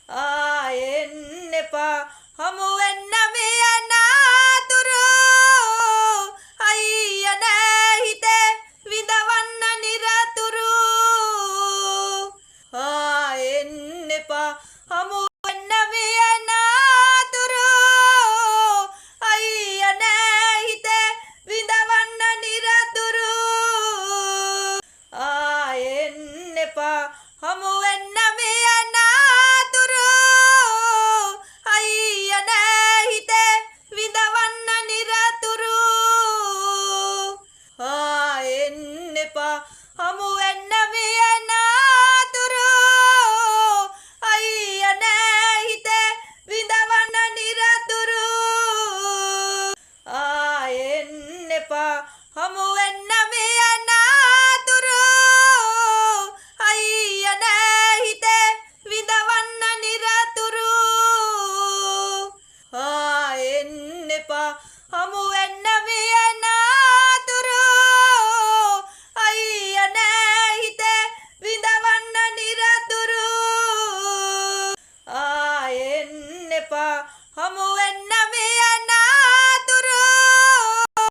ආයෙන්න එපා හමු වෙන්න මේ අනාතුරු අයියා නෑ හිතේ විඳවන්න නිරතුරු ආයෙන්න එපා හමු වෙන්න මේ අනාතුරු අයියා නෑ හිතේ විඳවන්න නිරතුරු ආයෙන්න එපා හමු වෙන්න මේ අනාතුරු අයියා නෑ හිතේ විඳවන්න නිරතුරු ආයෙන්න එපා හමු වෙන්න මේ අනාතුරු අයියා නෑ හිතේ විඳවන්න නිරතුරු ආයෙන්න එපා හමු වෙන්න මේ අනාතුරු අයියා නෑ හිතේ විඳවන්න නිරතුරු ආයෙන්න එපා හමු වෙන්න මේ අනාතුරු අයියා නෑ හිතේ විඳවන්න නිරතුරු ආයෙන්න එපා හමු වෙන්න